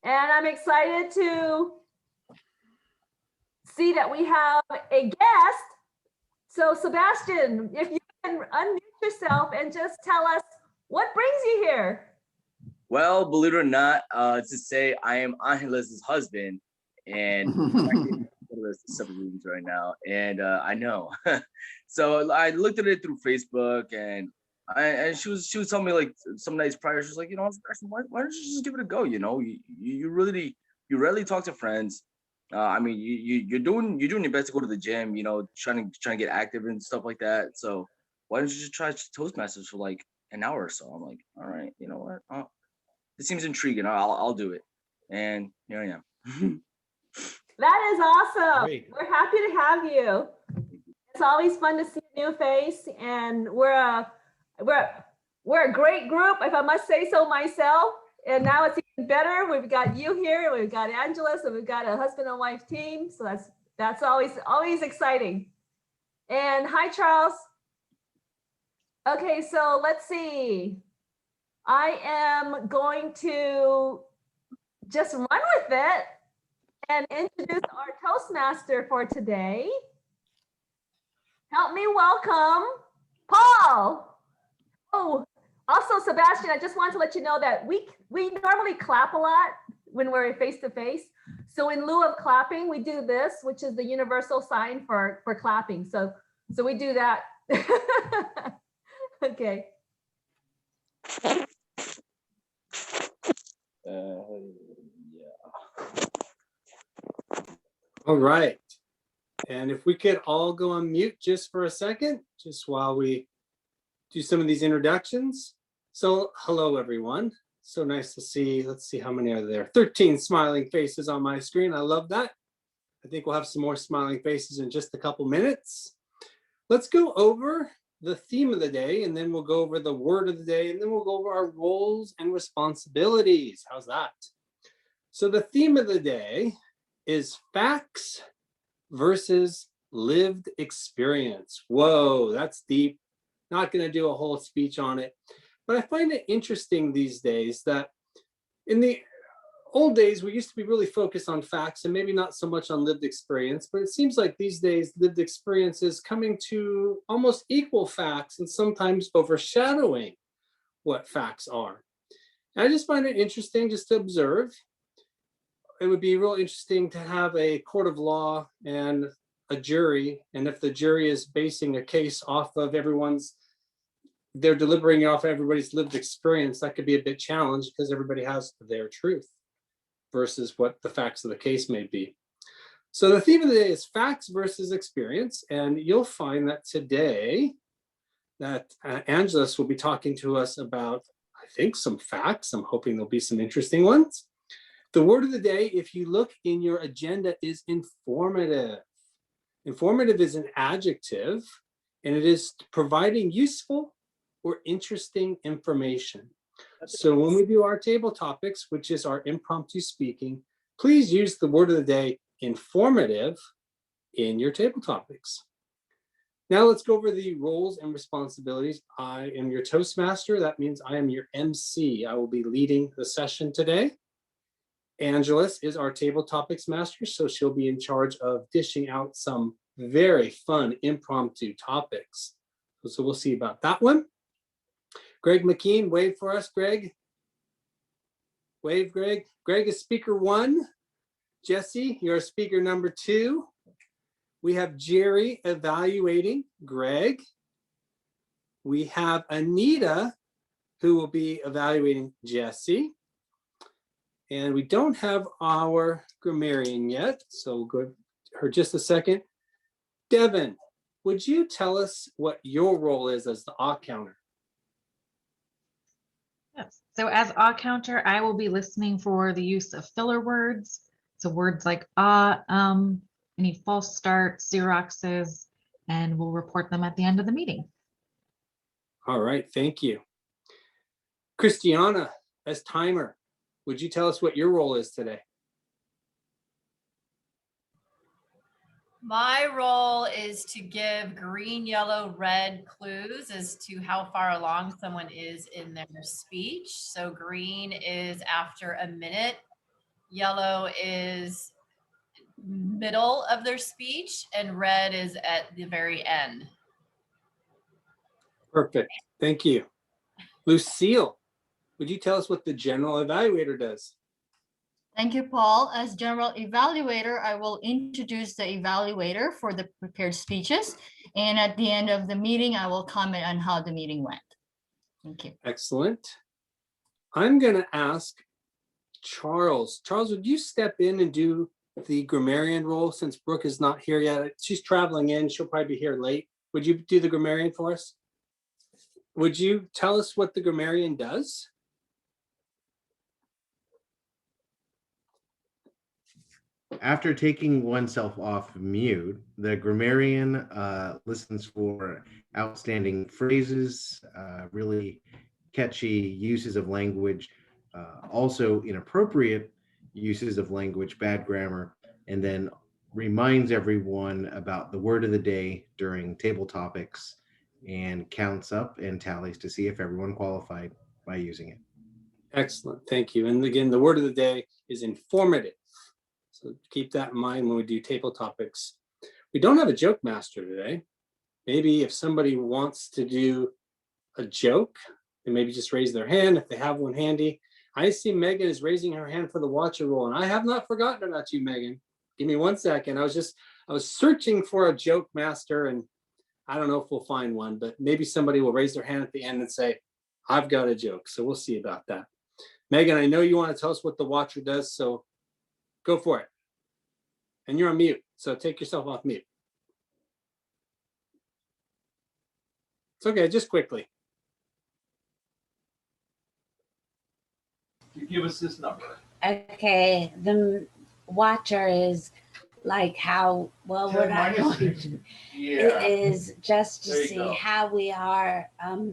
And I'm excited to see that we have a guest. So Sebastian, if you can unmute yourself and just tell us what brings you here. Well, believe it or not, to say I am Angeles' husband, and several reasons right now, and I know. So I looked at it through Facebook, and she was telling me like some nights prior, she was like, why don't you just give it a go? You rarely talk to friends. I mean, you're doing your best to go to the gym, trying to get active and stuff like that. So why don't you just try Toastmasters for like an hour or so? I'm like, all right, you know what? It seems intriguing. I'll do it. And here I am. That is awesome. Great. We're happy to have you. It's always fun to see a new face, and we're a great group, if I must say so myself. And now it's even better. We've got you here, we've got Angeles, and we've got a husband and wife team. So that's always exciting. And hi, Charles. Okay, so let's see. I am going to just run with it and introduce our Toastmaster for today. Help me welcome Paul. Oh, also Sebastian, I just want to let you know that we normally clap a lot when we're face to face. So in lieu of clapping, we do this, which is the universal sign for clapping. So we do that. Okay. All right. And if we could all go on mute just for a second, just while we do some of these introductions. So hello, everyone. So nice to see. Let's see how many are there. 13 smiling faces on my screen. I love that. I think we'll have some more smiling faces in just a couple minutes. Let's go over the theme of the day, and then we'll go over the word of the day, and then we'll go over our roles and responsibilities. How's that? So the theme of the day is facts versus lived experience. Whoa, that's deep. Not going to do a whole speech on it, but I find it interesting these days that in the old days, we used to be really focused on facts and maybe not so much on lived experience, but it seems like these days lived experience is coming to almost equal facts and sometimes overshadowing what facts are. And I just find it interesting just to observe. It would be real interesting to have a court of law and a jury, and if the jury is basing a case off of they're deliberating off everybody's lived experience, that could be a bit challenged because everybody has their truth versus what the facts of the case may be. So the theme of the day is facts versus experience, and you'll find that today that Angeles will be talking to us about, I think, some facts. I'm hoping there'll be some interesting ones. The word of the day, if you look in your agenda, is informative. Informative is an adjective, and it is providing useful or interesting information. So when we do our table topics, which is our impromptu speaking, please use the word of the day, informative, in your table topics. Now let's go over the roles and responsibilities. I am your Toastmaster. That means I am your MC. I will be leading the session today. Angeles is our table topics master, so she'll be in charge of dishing out some very fun impromptu topics. So we'll see about that one. Greg Mckean, wave for us, Greg. Wave, Greg. Greg is speaker 1. Jesse, you're speaker number 2. We have Jerry evaluating Greg. We have Anita, who will be evaluating Jesse. And we don't have our grammarian yet, so we'll go to her just a second. Devin, would you tell us what your role is as the counter? Yes. So as counter, I will be listening for the use of filler words. So words like any false starts, xeroxes, and we'll report them at the end of the meeting. All right, thank you. Christiana, as timer, would you tell us what your role is today? My role is to give green, yellow, red clues as to how far along someone is in their speech. So green is after a minute, yellow is middle of their speech, and red is at the very end. Perfect. Thank you. Lucille, would you tell us what the general evaluator does? Thank you, Paul. As general evaluator, I will introduce the evaluator for the prepared speeches. And at the end of the meeting, I will comment on how the meeting went. Thank you. Excellent. I'm going to ask Charles. Charles, would you step in and do the grammarian role since Brooke is not here yet? She's traveling in. She'll probably be here late. Would you do the grammarian for us? Would you tell us what the grammarian does? After taking oneself off mute, the grammarian listens for outstanding phrases, really catchy uses of language, also inappropriate uses of language, bad grammar, and then reminds everyone about the word of the day during table topics and counts up and tallies to see if everyone qualified by using it. Excellent. Thank you. And again, the word of the day is informative. So keep that in mind when we do table topics. We don't have a joke master today. Maybe if somebody wants to do a joke, then maybe just raise their hand if they have one handy. I see Megan is raising her hand for the watcher role, and I have not forgotten about you, Megan. Give me 1 second. I was searching for a joke master, and I don't know if we'll find one, but maybe somebody will raise their hand at the end and say, I've got a joke. So we'll see about that. Megan, I know you want to tell us what the watcher does, so go for it. And you're on mute, so take yourself off mute. It's okay, just quickly. You give us this number. Okay, the watcher is like how, well, what I want Yeah. it is just to There you see go. how we are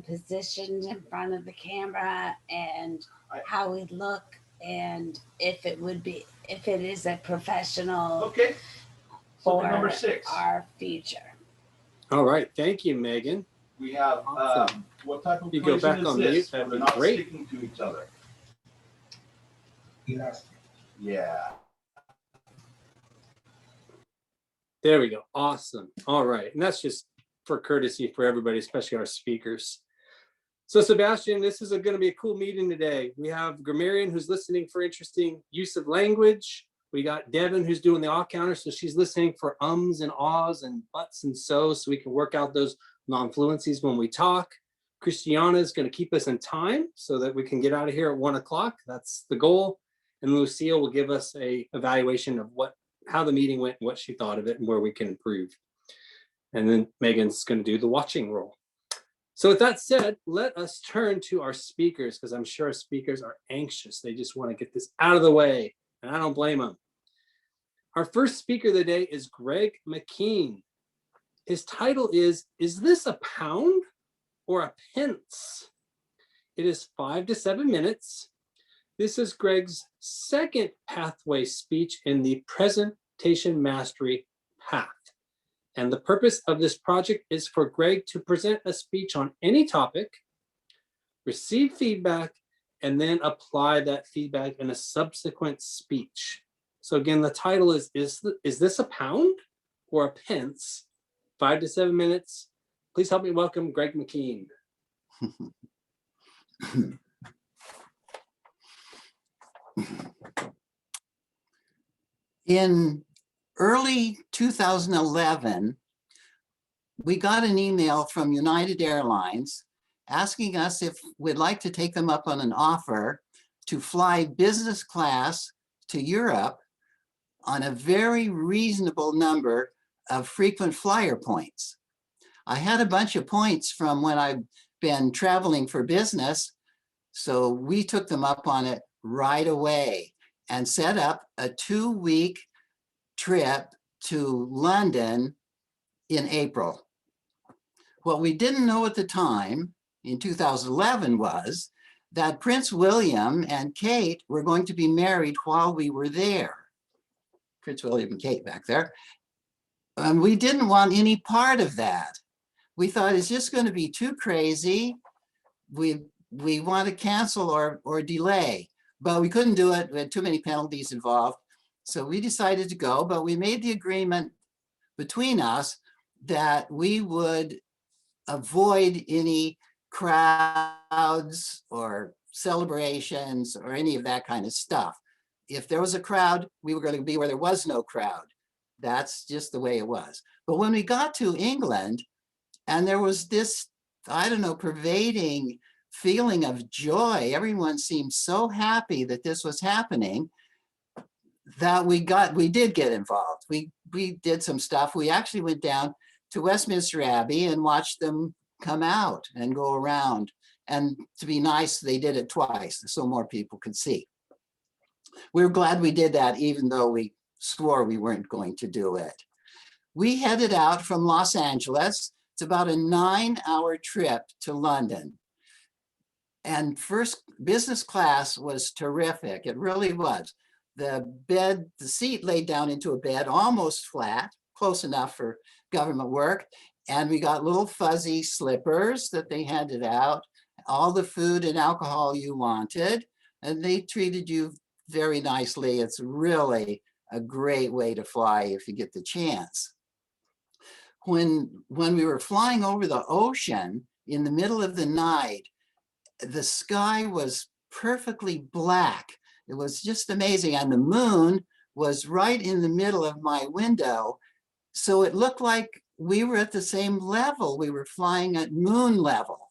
positioned in front of the camera and how we look, and if it is a professional Okay. So for number 6. our future. All right, thank you, Megan. We have Awesome. what type of You go equation back is on this? mute, Where that'd they're be not great. sticking to each other. Yeah. There we go. Awesome. All right. And that's just for courtesy for everybody, especially our speakers. So Sebastian, this is going to be a cool meeting today. We have grammarian who's listening for interesting use of language. We got Devin who's doing the awe counter. So she's listening for ums and ahs and buts and so we can work out those non-fluencies when we talk. Christiana is going to keep us in time so that we can get out of here at 1 o'clock. That's the goal. And Lucille will give us a evaluation of how the meeting went, what she thought of it, and where we can improve. And then Megan's going to do the watching role. So with that said, let us turn to our speakers, because I'm sure our speakers are anxious. They just want to get this out of the way, and I don't blame them. Our first speaker of the day is Greg Mckean. His title is this a pound or a pence? It is 5 to 7 minutes. This is Greg's second pathway speech in the presentation mastery path. And the purpose of this project is for Greg to present a speech on any topic, receive feedback, and then apply that feedback in a subsequent speech. So again, the title is this a pound or a pence? 5 to 7 minutes. Please help me welcome Greg Mckean. In early 2011, we got an email from United Airlines asking us if we'd like to take them up on an offer to fly business class to Europe on a very reasonable number of frequent flyer points. I had a bunch of points from when I've been traveling for business, so we took them up on it right away and set up a 2-week trip to London in April. What we didn't know at the time in 2011 was that Prince William and Kate were going to be married while we were there. Prince William and Kate back there. And we didn't want any part of that. We thought it's just going to be too crazy. We want to cancel or delay. but we couldn't do it. We had too many penalties involved. So we decided to go, but we made the agreement between us that we would avoid any crowds or celebrations or any of that kind of stuff. If there was a crowd, we were going to be where there was no crowd. That's just the way it was. But when we got to England, and there was this, I don't know, pervading feeling of joy. Everyone seemed so happy that this was happening that we did get involved. We did some stuff. We actually went down to Westminster Abbey and watched them come out and go around. And to be nice, they did it twice so more people could see. We were glad we did that, even though we swore we weren't going to do it. We headed out from Los Angeles. It's about a 9-hour trip to London. And first, business class was terrific. It really was. The seat laid down into a bed, almost flat, close enough for government work. And we got little fuzzy slippers that they handed out, all the food and alcohol you wanted. And they treated you very nicely. It's really a great way to fly if you get the chance. When we were flying over the ocean in the middle of the night, the sky was perfectly black. It was just amazing. And the moon was right in the middle of my window. So it looked like we were at the same level. We were flying at moon level.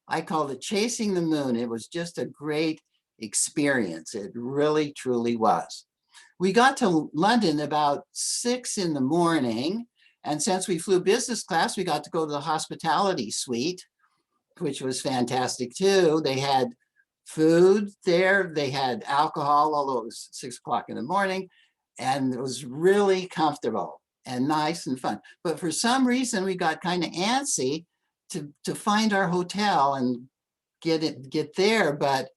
I called it chasing the moon. It was just a great experience. It really, truly was. We got to London about 6 in the morning. And since we flew business class, we got to go to the hospitality suite, which was fantastic too. They had food there, they had alcohol, although it was 6 o'clock in the morning, and it was really comfortable and nice and fun. But for some reason, we got kind of antsy to find our hotel and get there. But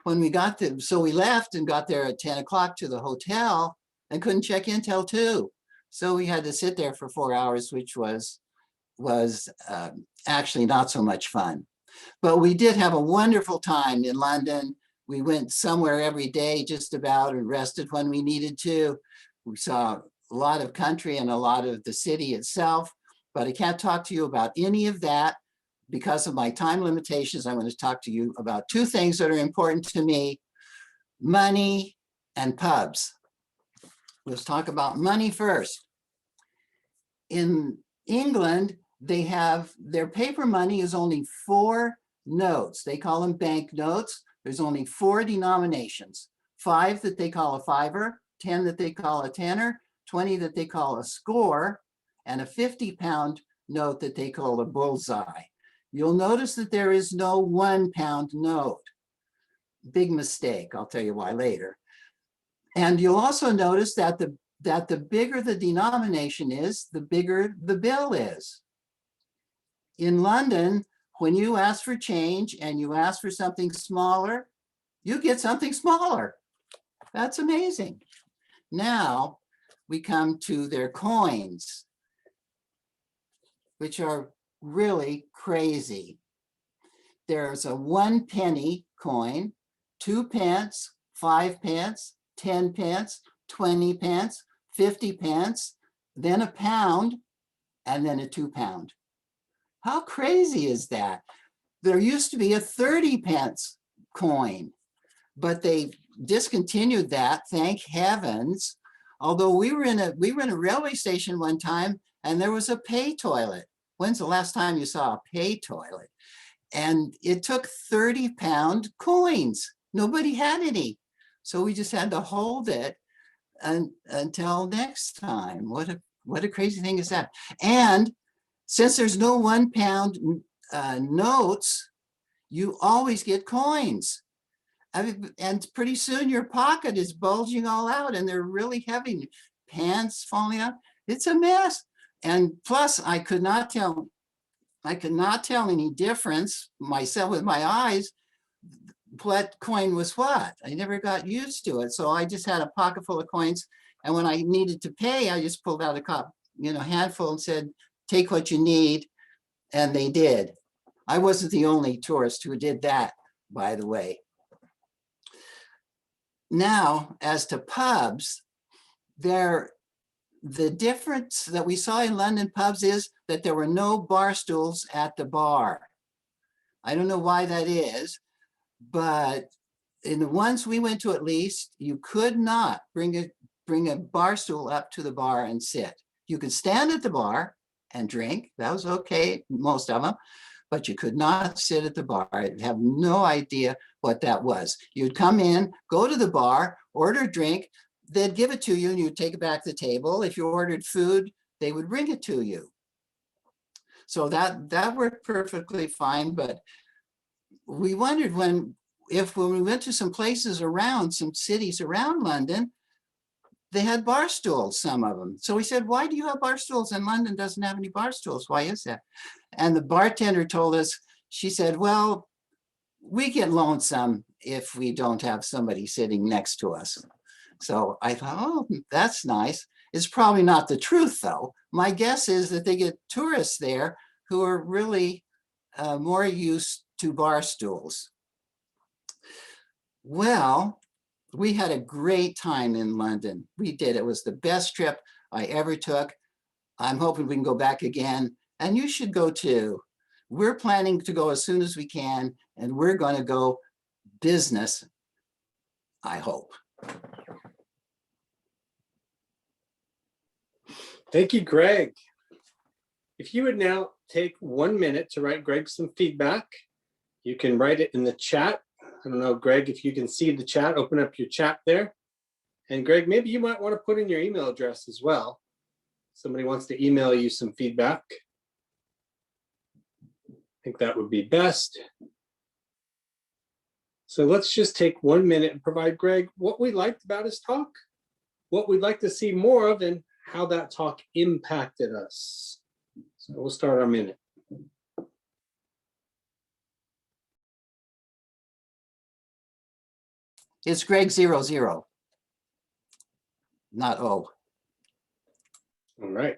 when we got there, so we left and got there at 10 o'clock to the hotel and couldn't check in till 2. So we had to sit there for 4 hours, which was actually not so much fun. But we did have a wonderful time in London. We went somewhere every day just about and rested when we needed to. We saw a lot of country and a lot of the city itself, but I can't talk to you about any of that because of my time limitations. I'm going to talk to you about 2 things that are important to me: money and pubs. Let's talk about money first. In England, they have their paper money is only 4 notes. They call them bank notes. There's only 4 denominations: 5 that they call a fiver, 10 that they call a tenner, 20 that they call a score, and a 50-pound note that they call a bullseye. You'll notice that there is no £1 note. Big mistake. I'll tell you why later. And you'll also notice that the bigger the denomination is, the bigger the bill is. In London, when you ask for change and you ask for something smaller, you get something smaller. That's amazing. Now we come to their coins, which are really crazy. There's a 1 penny coin, 2 pence, 5 pence, 10 pence, 20 pence, 50 pence, then a pound, and then a 2 pound. How crazy is that? There used to be a 30 pence coin, but they discontinued that, thank heavens. Although we were in a railway station one time and there was a pay toilet. When's the last time you saw a pay toilet? And it took 30-pound coins. Nobody had any. So we just had to hold it until next time. What a crazy thing is that? And since there's no £1 notes, you always get coins. And pretty soon your pocket is bulging all out and they're really heavy, pants falling out. It's a mess. And plus I could not tell any difference myself with my eyes what coin was what. I never got used to it. So I just had a pocket full of coins. And when I needed to pay, I just pulled out a handful and said, take what you need. And they did. I wasn't the only tourist who did that, by the way. Now, as to pubs, the difference that we saw in London pubs is that there were no bar stools at the bar. I don't know why that is, but in the ones we went to, at least, you could not bring a bar stool up to the bar and sit. You could stand at the bar and drink. That was okay, most of them, but you could not sit at the bar. I have no idea what that was. You'd come in, go to the bar, order a drink, they'd give it to you and you'd take it back to the table. If you ordered food, they would bring it to you. So that worked perfectly fine, but we wondered when we went to some places around, some cities around London, they had bar stools, some of them. So we said, why do you have bar stools? And London doesn't have any bar stools. Why is that? And the bartender told us, she said, well, we get lonesome if we don't have somebody sitting next to us. So I thought, oh, that's nice. It's probably not the truth, though. My guess is that they get tourists there who are really more used to bar stools. Well, we had a great time in London. We did. It was the best trip I ever took. I'm hoping we can go back again, and you should go too. We're planning to go as soon as we can, and we're going to go business, I hope. Thank you, Greg. If you would now take 1 minute to write Greg some feedback, you can write it in the chat. I don't know, Greg, if you can see the chat, open up your chat there. And Greg, maybe you might want to put in your email address as well. Somebody wants to email you some feedback. I think that would be best. So let's just take 1 minute and provide Greg what we liked about his talk, what we'd like to see more of, and how that talk impacted us. So we'll start our minute. It's Greg 00, not O. All right.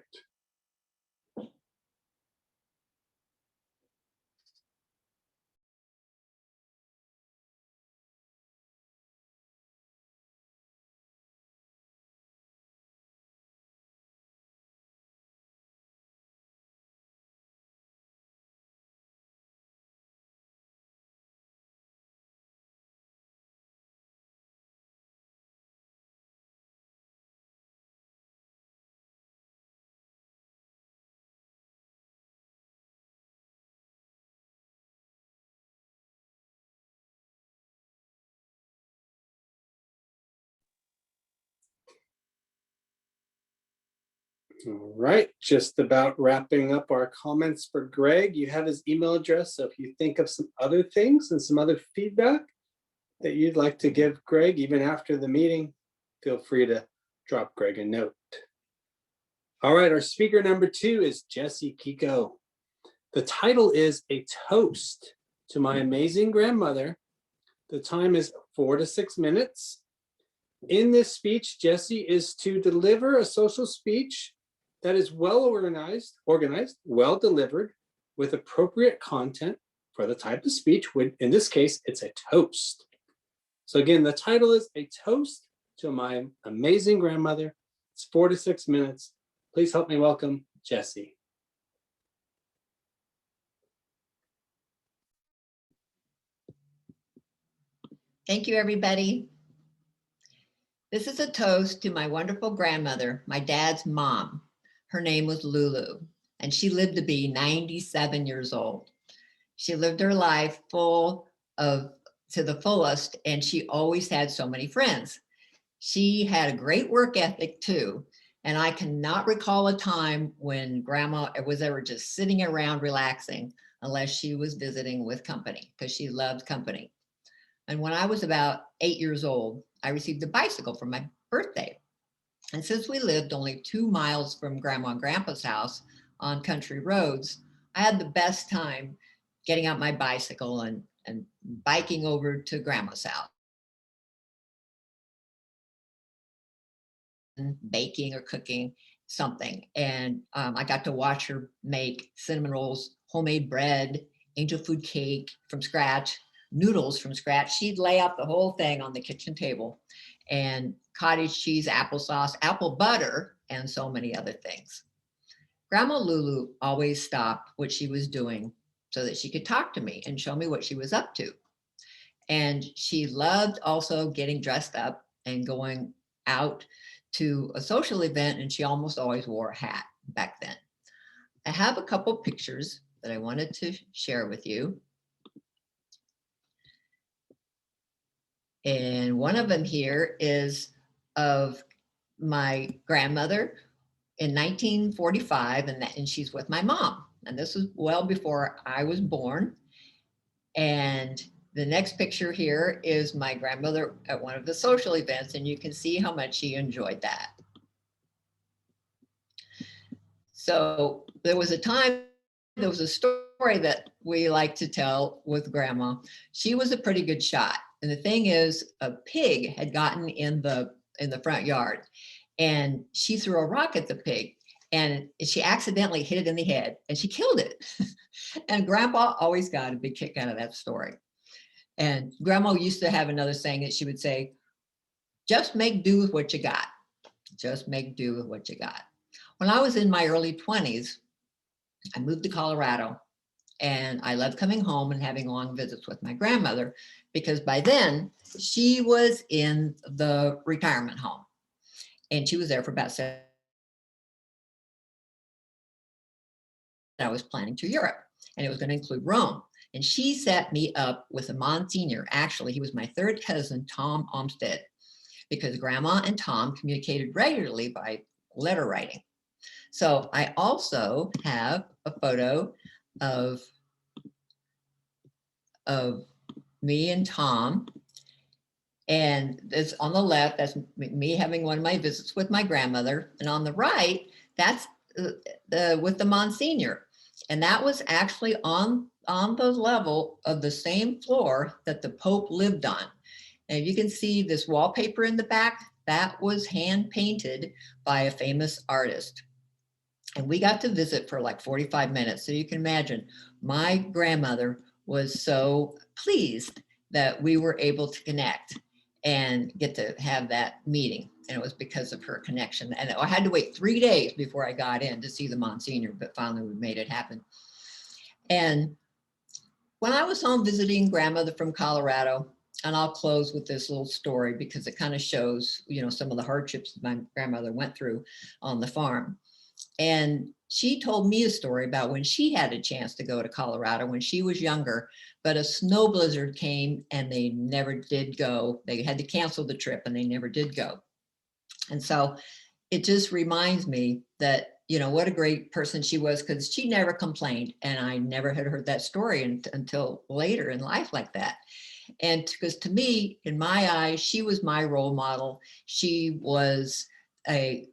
All right, just about wrapping up our comments for Greg. You have his email address, so if you think of some other things and some other feedback that you'd like to give Greg, even after the meeting, feel free to drop Greg a note. All right, our speaker number 2 is Jesse Kiko. The title is A Toast to My Amazing Grandmother. The time is 4 to 6 minutes. In this speech, Jesse is to deliver a social speech that is well organized, well delivered, with appropriate content for the type of speech. In this case, it's a toast. So again, the title is A Toast to My Amazing Grandmother. It's 4 to 6 minutes. Please help me welcome Jesse. Thank you, everybody. This is a toast to my wonderful grandmother, my dad's mom. Her name was Lulu, and she lived to be 97 years old. She lived her life to the fullest, and she always had so many friends. She had a great work ethic too, and I cannot recall a time when grandma was ever just sitting around relaxing unless she was visiting with company, because she loved company. And when I was about 8 years old, I received a bicycle for my birthday. And since we lived only 2 miles from Grandma and Grandpa's house on country roads, I had the best time getting out my bicycle and biking over to Grandma's house. Baking or cooking something. And I got to watch her make cinnamon rolls, homemade bread, angel food cake from scratch, noodles from scratch. She'd lay out the whole thing on the kitchen table, and cottage cheese, applesauce, apple butter, and so many other things. Grandma Lulu always stopped what she was doing so that she could talk to me and show me what she was up to. And she loved also getting dressed up and going out to a social event, and she almost always wore a hat back then. I have a couple pictures that I wanted to share with you. And one of them here is of my grandmother in 1945, and she's with my mom. And this was well before I was born. And the next picture here is my grandmother at one of the social events, and you can see how much she enjoyed that. So there was a time, there was a story that we like to tell with Grandma. She was a pretty good shot. And the thing is, a pig had gotten in the front yard, and she threw a rock at the pig, and she accidentally hit it in the head, and she killed it. And Grandpa always got a big kick out of that story. And Grandma used to have another saying that she would say, just make do with what you got. Just make do with what you got. When I was in my early 20s, I moved to Colorado, and I loved coming home and having long visits with my grandmother, because by then she was in the retirement home, and she was there for about 7 years. I was planning to Europe, and it was going to include Rome. And she set me up with a Monsignor. Actually, he was my third cousin, Tom Olmsted, because Grandma and Tom communicated regularly by letter writing. So I also have a photo of me and Tom. And it's on the left, that's me having one of my visits with my grandmother. And on the right, that's with the Monsignor. And that was actually on the level of the same floor that the Pope lived on. And you can see this wallpaper in the back, that was hand painted by a famous artist. And we got to visit for like 45 minutes. So you can imagine, my grandmother was so pleased that we were able to connect and get to have that meeting. And it was because of her connection. And I had to wait 3 days before I got in to see the Monsignor, but finally we made it happen. And when I was home visiting grandmother from Colorado, and I'll close with this little story because it kind of shows, some of the hardships my grandmother went through on the farm. And she told me a story about when she had a chance to go to Colorado when she was younger, but a snow blizzard came and they never did go. They had to cancel the trip and they never did go. And so it just reminds me that, what a great person she was, because she never complained. And I never had heard that story until later in life like that. And because to me, in my eyes, she was my role model. She was a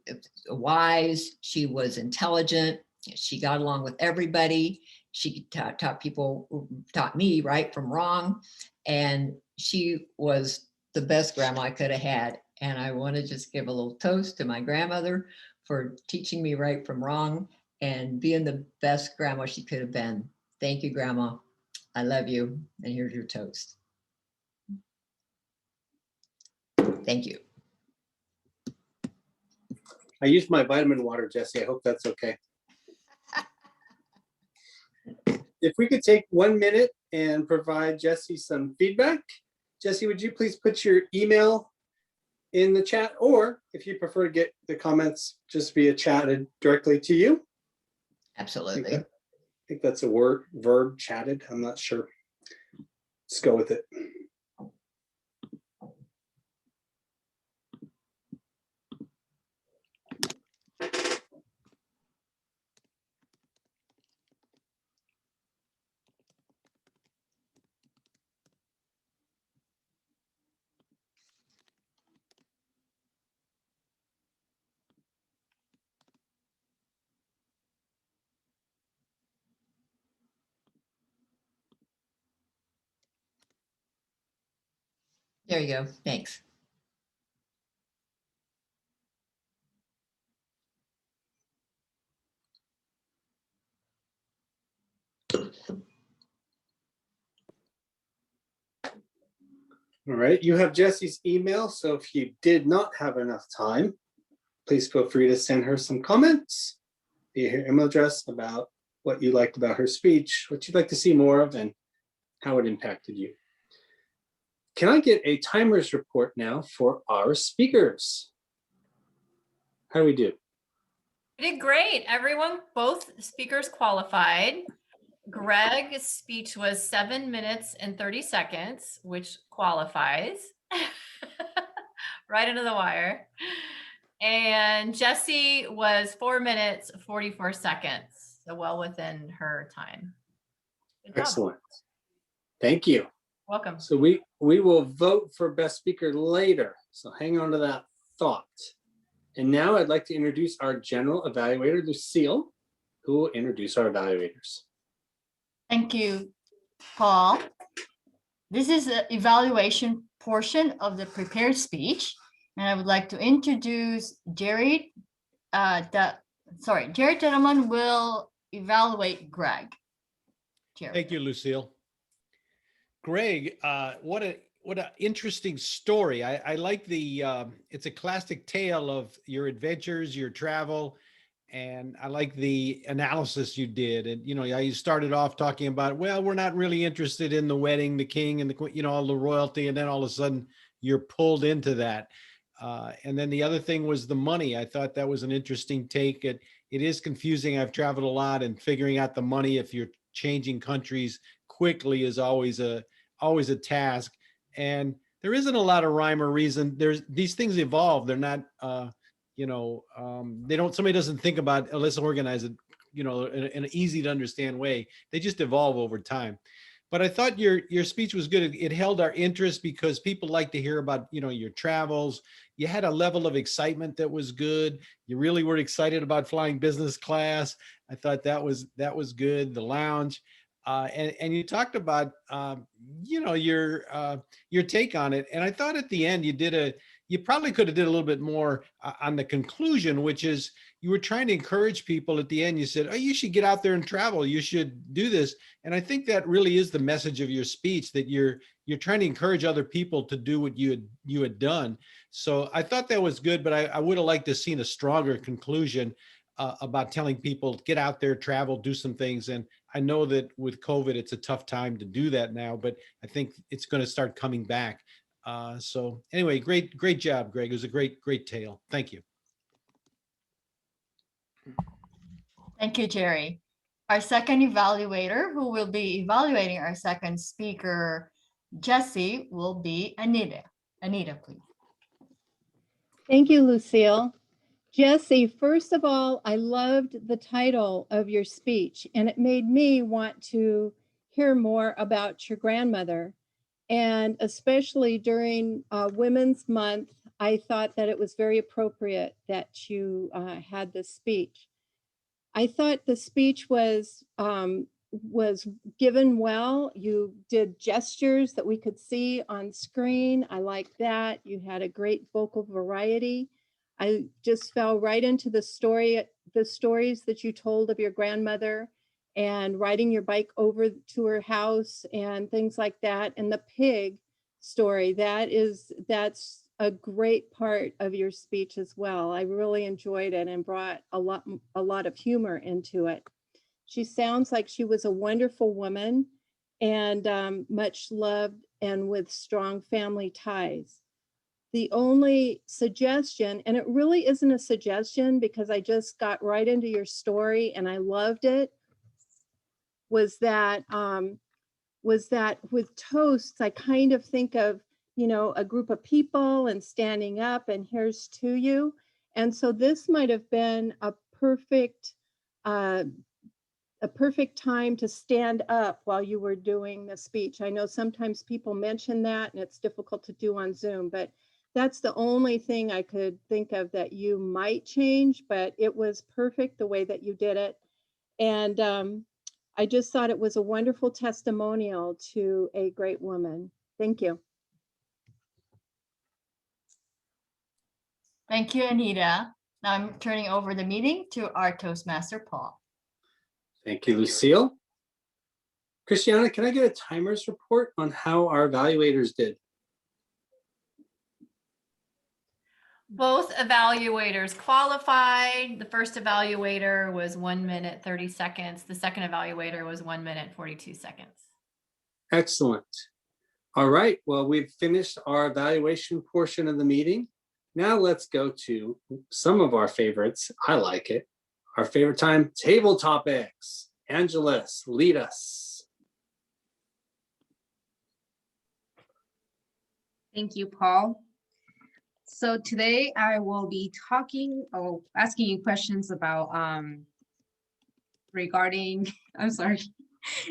wise, she was intelligent, she got along with everybody. She taught me right from wrong. And she was the best grandma I could have had. And I want to just give a little toast to my grandmother for teaching me right from wrong and being the best grandma she could have been. Thank you, Grandma. I love you. And here's your toast. Thank you. I used my vitamin water, Jesse. I hope that's okay. If we could take 1 minute and provide Jesse some feedback. Jesse, would you please put your email in the chat, or if you prefer to get the comments just via chatted directly to you? Absolutely. I think that's a verb, chatted. I'm not sure. Let's go with it. There you go. Thanks. All right, you have Jesse's email, so if you did not have enough time, please feel free to send her some comments via her email address about what you liked about her speech, what you'd like to see more of, and how it impacted you. Can I get a timers report now for our speakers? How do we do? You did great. Everyone, both speakers qualified. Greg's speech was 7 minutes and 30 seconds, which qualifies right into the wire. And Jessie was 4 minutes, 44 seconds. So well within her time. Good job. Excellent. Thank you. Welcome. So we will vote for best speaker later. So hang on to that thought. And now I'd like to introduce our general evaluator, Lucille, who will introduce our evaluators. Thank you, Paul. This is the evaluation portion of the prepared speech. And I would like to introduce Jerry. Jerry Gentleman will evaluate Greg. Jerry. Thank you, Lucille. Greg, what an interesting story. I like the, it's a classic tale of your adventures, your travel, and I like the analysis you did. And, you know, you started off talking about, well, we're not really interested in the wedding, the king and the queen, you know, all the royalty. And then all of a sudden you're pulled into that. And then the other thing was the money. I thought that was an interesting take. It is confusing. I've traveled a lot, and figuring out the money if you're changing countries quickly is always a task. And there isn't a lot of rhyme or reason. These things evolve. They're not, somebody doesn't think about, oh, let's organize it, you know, in an easy to understand way. They just evolve over time. But I thought your speech was good. It held our interest because people like to hear about, you know, your travels. You had a level of excitement that was good. You really were excited about flying business class. I thought that was good. The lounge. And you talked about, your take on it. And I thought at the end you probably could have did a little bit more on the conclusion, which is you were trying to encourage people at the end. You said, oh, you should get out there and travel. You should do this. And I think that really is the message of your speech, that you're trying to encourage other people to do what you had done. So I thought that was good, but I would have liked to have seen a stronger conclusion about telling people, get out there, travel, do some things. And I know that with COVID, it's a tough time to do that now, but I think it's going to start coming back. So anyway, great job, Greg. It was a great tale. Thank you. Thank you, Jerry. Our second evaluator, who will be evaluating our second speaker, Jessie, will be Anita. Anita, please. Thank you, Lucille. Jessie, first of all, I loved the title of your speech, and it made me want to hear more about your grandmother. And especially during Women's Month, I thought that it was very appropriate that you had this speech. I thought the speech was given well. You did gestures that we could see on screen. I liked that. You had a great vocal variety. I just fell right into the stories that you told of your grandmother and riding your bike over to her house and things like that. And the pig story, that's a great part of your speech as well. I really enjoyed it and brought a lot of humor into it. She sounds like she was a wonderful woman and much loved and with strong family ties. The only suggestion, and it really isn't a suggestion because I just got right into your story and I loved it, was that with toasts, I kind of think of, you know, a group of people and standing up and here's to you. And so this might have been a perfect time to stand up while you were doing the speech. I know sometimes people mention that and it's difficult to do on Zoom, but that's the only thing I could think of that you might change, but it was perfect the way that you did it. And I just thought it was a wonderful testimonial to a great woman. Thank you. Thank you, Anita. Now I'm turning over the meeting to our Toastmaster, Paul. Thank you, Lucille. Christiana, can I get a timers report on how our evaluators did? Both evaluators qualified. The first evaluator was 1 minute, 30 seconds. The second evaluator was 1 minute, 42 seconds. Excellent. All right, well, we've finished our evaluation portion of the meeting. Now let's go to some of our favorites. I like it. Our favorite time, table topics. Angeles, lead us. Thank you, Paul. So today I will be asking you questions about regarding, I'm sorry.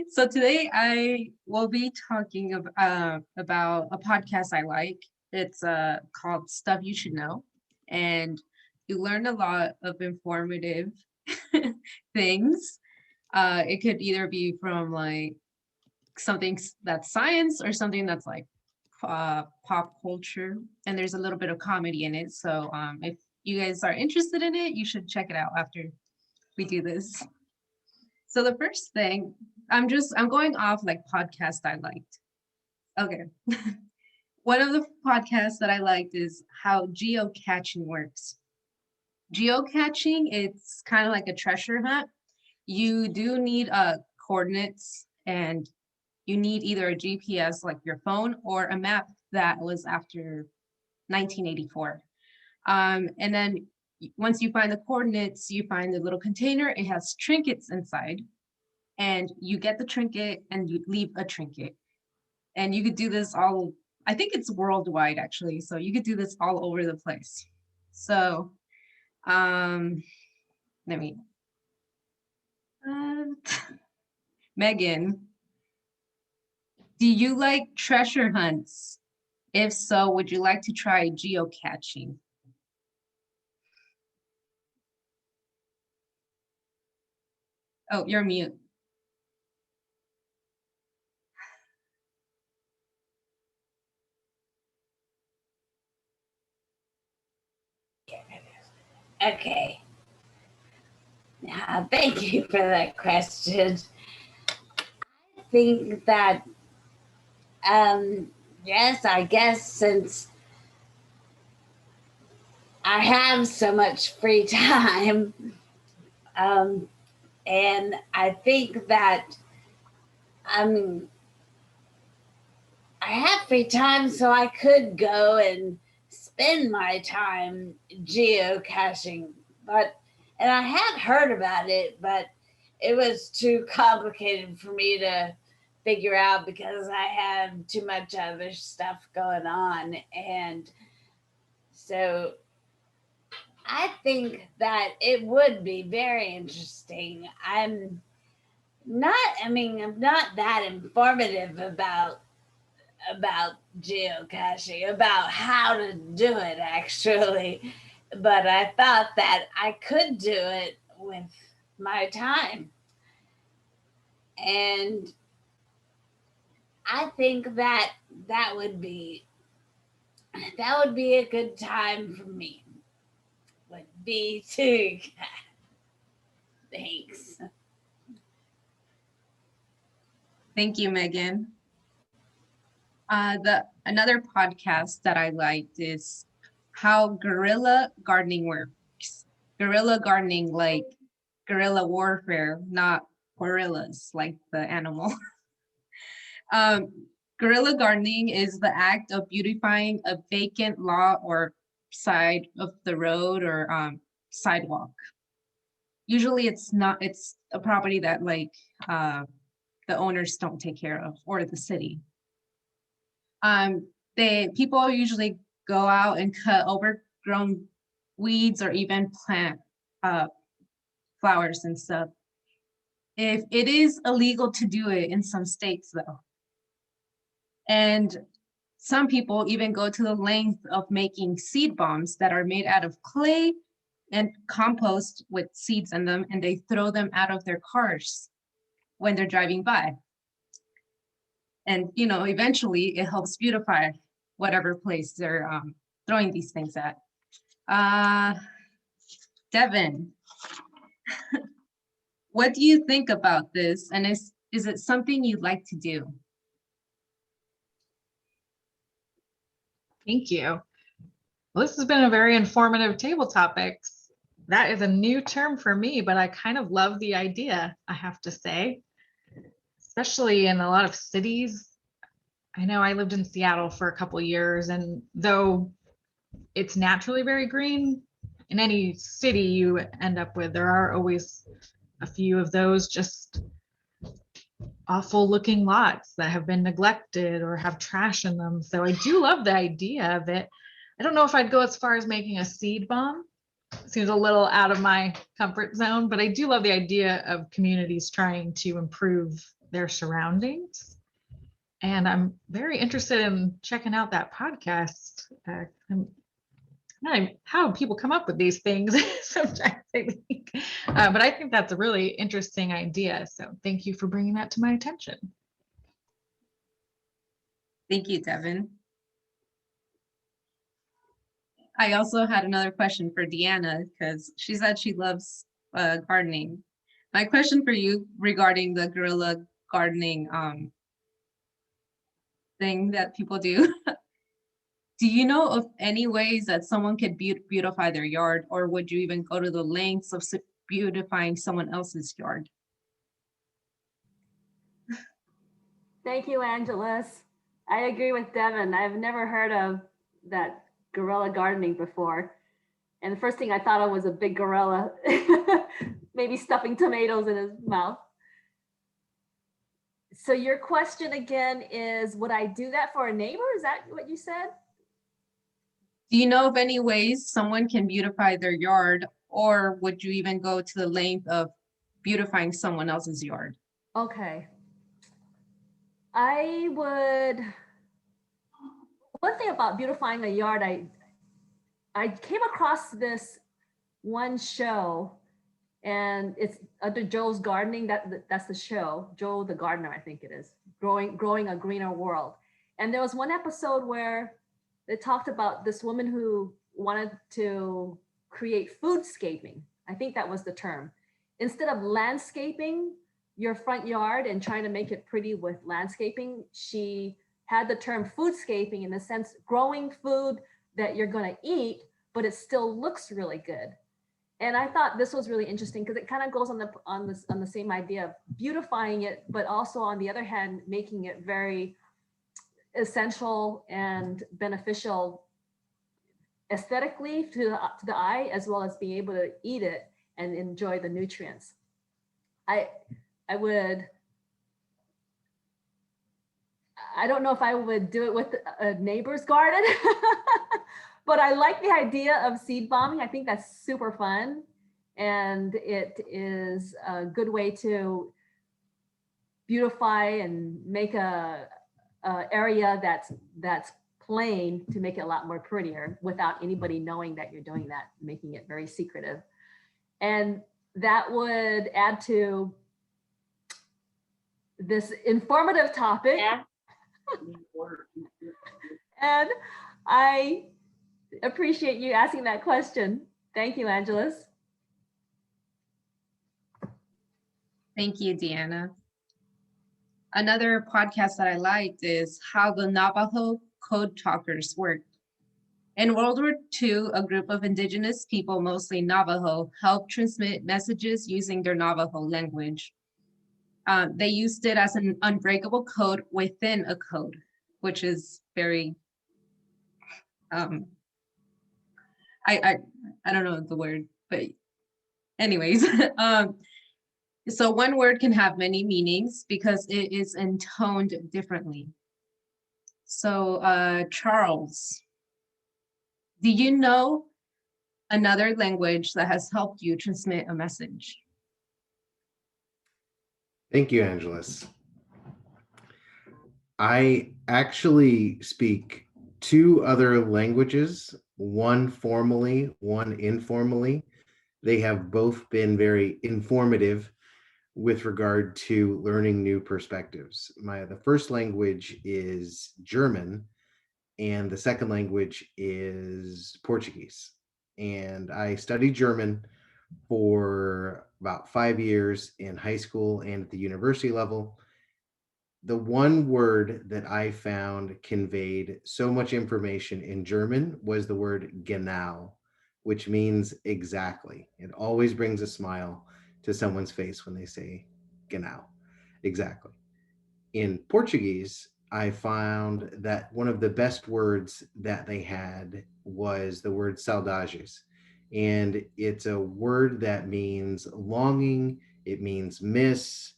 So today I will be talking about a podcast I like. It's called Stuff You Should Know. And you learn a lot of informative things. It could either be from like something that's science or something that's like pop culture, and there's a little bit of comedy in it. So if you guys are interested in it, you should check it out after we do this. So the first thing, I'm going off like podcasts I liked. Okay. One of the podcasts that I liked is how geocaching works. Geocaching, it's kind of like a treasure hunt. You do need coordinates, and you need either a GPS like your phone or a map that was after 1984. And then once you find the coordinates, you find the little container. It has trinkets inside, and you get the trinket and you leave a trinket. And you could do this all, I think it's worldwide actually. So you could do this all over the place. So Megan, do you like treasure hunts? If so, would you like to try geocaching? Oh, you're mute. Okay. Now, thank you for that question. I think that, yes, I guess since I have so much free time, and I think that I have free time, so I could go and spend my time geocaching, and I had heard about it, but it was too complicated for me to figure out because I had too much other stuff going on. And so I think that it would be very interesting. I'm not that informative about geocaching, about how to do it actually, but I thought that I could do it with my time. And I think that that would be a good time for me. Would be to thanks. Thank you, Megan. Another podcast that I liked is how guerrilla gardening works. Guerrilla gardening, like guerrilla warfare, not gorillas, like the animal. Guerrilla gardening is the act of beautifying a vacant lot or side of the road or sidewalk. Usually it's a property that like the owners don't take care of, or the city. People usually go out and cut overgrown weeds or even plant flowers and stuff. If it is illegal to do it in some states though. And some people even go to the length of making seed bombs that are made out of clay and compost with seeds in them, and they throw them out of their cars when they're driving by. And, eventually it helps beautify whatever place they're throwing these things at. Devin, what do you think about this? And is it something you'd like to do? Thank you. Well, this has been a very informative table topics. That is a new term for me, but I kind of love the idea, I have to say, especially in a lot of cities. I know I lived in Seattle for a couple of years, and though it's naturally very green, in any city you end up with, there are always a few of those just awful looking lots that have been neglected or have trash in them. So I do love the idea of it. I don't know if I'd go as far as making a seed bomb. Seems a little out of my comfort zone, but I do love the idea of communities trying to improve their surroundings. And I'm very interested in checking out that podcast. How do people come up with these things? Sometimes I think, but I think that's a really interesting idea. So thank you for bringing that to my attention. Thank you, Devin. I also had another question for Deanna because she said she loves gardening. My question for you regarding the guerrilla gardening thing that people do. Do you know of any ways that someone could beautify their yard, or would you even go to the lengths of beautifying someone else's yard? Thank you, Angelus. I agree with Devin. I've never heard of that guerrilla gardening before. And the first thing I thought of was a big gorilla, maybe stuffing tomatoes in his mouth. So your question again is, would I do that for a neighbor? Is that what you said? Do you know of any ways someone can beautify their yard, or would you even go to the length of beautifying someone else's yard? Okay. I would, one thing about beautifying a yard, I came across this one show, and it's under Joe's Gardening. That's the show, Joe the Gardener, I think it is, growing a greener world. And there was one episode where they talked about this woman who wanted to create foodscaping. I think that was the term. Instead of landscaping your front yard and trying to make it pretty with landscaping, she had the term foodscaping, in the sense growing food that you're going to eat, but it still looks really good. And I thought this was really interesting because it kind of goes on the same idea of beautifying it, but also on the other hand, making it very essential and beneficial aesthetically to the eye, as well as being able to eat it and enjoy the nutrients. I don't know if I would do it with a neighbor's garden, but I like the idea of seed bombing. I think that's super fun. And it is a good way to beautify and make a area that's plain, to make it a lot more prettier without anybody knowing that you're doing that, making it very secretive. And that would add to this informative topic. Yeah. And I appreciate you asking that question. Thank you, Angelus. Thank you, Deanna. Another podcast that I liked is How the Navajo Code Talkers Worked. In World War II, a group of indigenous people, mostly Navajo, helped transmit messages using their Navajo language. They used it as an unbreakable code within a code, which is very, I don't know the word, but anyways. So one word can have many meanings because it is intoned differently. So Charles, do you know another language that has helped you transmit a message? Thank you, Angelus. I actually speak 2 other languages, one formally, one informally. They have both been very informative with regard to learning new perspectives. The first language is German, and the second language is Portuguese. And I studied German for about 5 years in high school and at the university level. The one word that I found conveyed so much information in German was the word genau, which means exactly. It always brings a smile to someone's face when they say genau, exactly. In Portuguese, I found that one of the best words that they had was the word saudades. And it's a word that means longing, it means miss.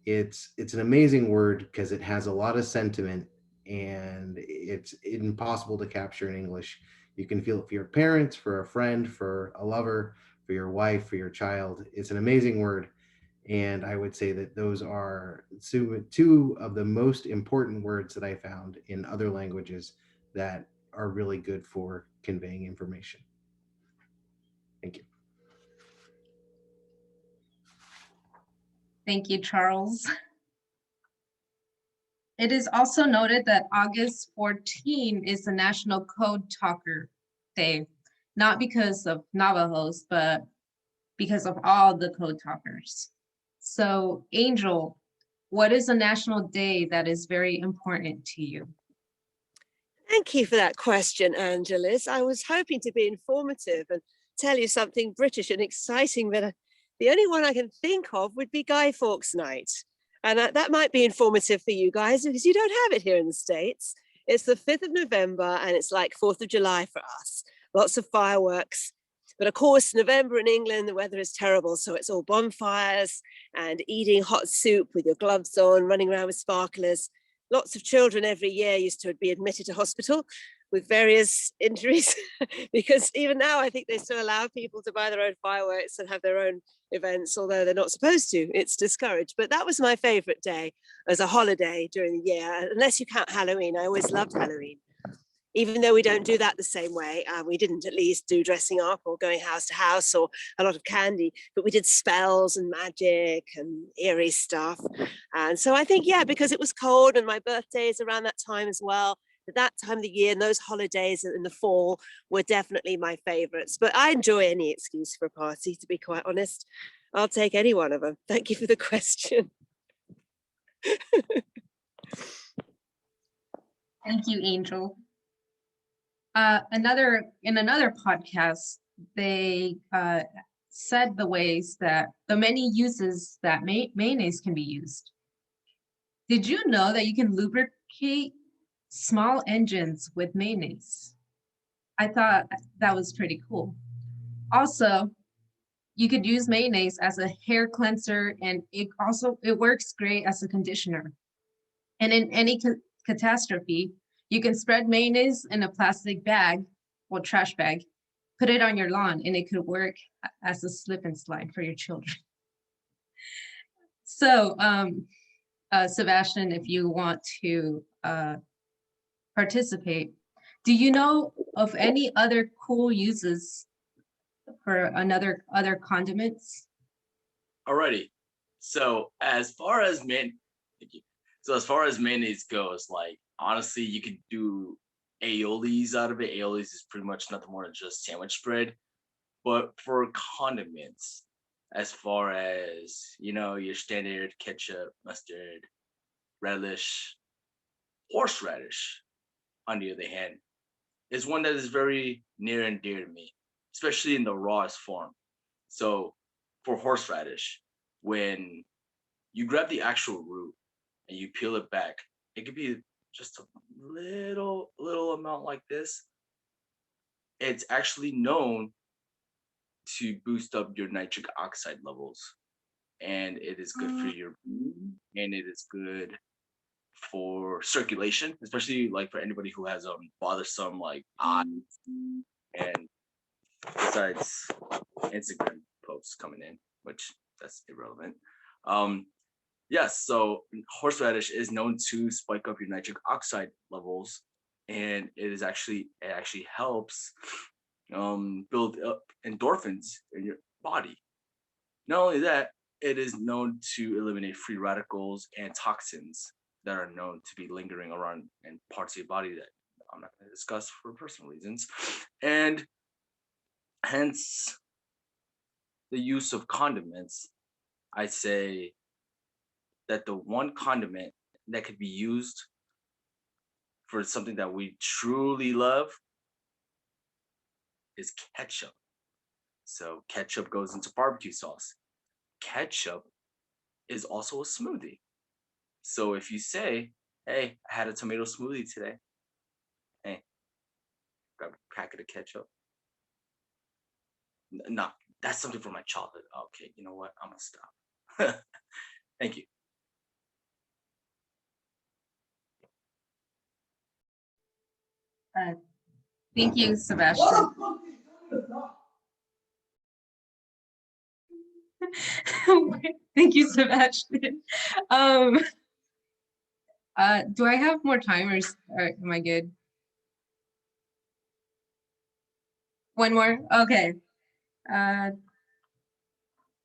It's an amazing word because it has a lot of sentiment and it's impossible to capture in English. You can feel it for your parents, for a friend, for a lover, for your wife, for your child. It's an amazing word. And I would say that those are two of the most important words that I found in other languages that are really good for conveying information. Thank you. Thank you, Charles. It is also noted that August 14 is the National Code Talker Day, not because of Navajos, but because of all the code talkers. So, Angel, what is a national day that is very important to you? Thank you for that question, Angelis. I was hoping to be informative and tell you something British and exciting, but the only one I can think of would be Guy Fawkes Night. And that might be informative for you guys because you don't have it here in the States. It's the 5th of November and it's like 4th of July for us. Lots of fireworks. But of course, November in England, the weather is terrible. So it's all bonfires and eating hot soup with your gloves on, running around with sparklers. Lots of children every year used to be admitted to hospital with various injuries because even now I think they still allow people to buy their own fireworks and have their own events, although they're not supposed to. It's discouraged. But that was my favorite day as a holiday during the year, unless you count Halloween. I always loved Halloween. Even though we don't do that the same way, we didn't at least do dressing up or going house to house or a lot of candy, but we did spells and magic and eerie stuff. And so I think, yeah, because it was cold and my birthday is around that time as well, at that time of the year and those holidays in the fall were definitely my favorites. But I enjoy any excuse for a party, to be quite honest. I'll take any one of them. Thank you for the question. Thank you, Angel. In another podcast, they said the many uses that mayonnaise can be used. Did you know that you can lubricate small engines with mayonnaise? I thought that was pretty cool. Also, you could use mayonnaise as a hair cleanser, and it works great as a conditioner. And in any catastrophe, you can spread mayonnaise in a plastic bag, or trash bag, put it on your lawn, and it could work as a slip and slide for your children. So, Sebastian, if you want to participate, do you know of any other cool uses for other condiments? Alrighty. So as far as mayonnaise goes, like honestly, you could do aiolis out of it. Aiolis is pretty much nothing more than just sandwich bread. But for condiments, as far as your standard ketchup, mustard, relish, horseradish, on the other hand, is one that is very near and dear to me, especially in the rawest form. So for horseradish, when you grab the actual root and you peel it back, it could be just a little amount like this. It's actually known to boost up your nitric oxide levels, and it is good for your brain, and it is good for circulation, especially like for anybody who has bothersome like eyes. And besides Instagram posts coming in, which that's irrelevant. Yes, so horseradish is known to spike up your nitric oxide levels, and it actually helps build up endorphins in your body. Not only that, it is known to eliminate free radicals and toxins that are known to be lingering around in parts of your body that I'm not going to discuss for personal reasons. And hence the use of condiments, I say that the one condiment that could be used for something that we truly love is ketchup. So ketchup goes into barbecue sauce. Ketchup is also a smoothie. So if you say, hey, I had a tomato smoothie today. Hey, grab a packet of ketchup. No, that's something for my chocolate. Okay, you know what? I'm gonna stop. Thank you. Thank you, Sebastian. Thank you, Sebastian. Do I have more time or am I good? One more? Okay.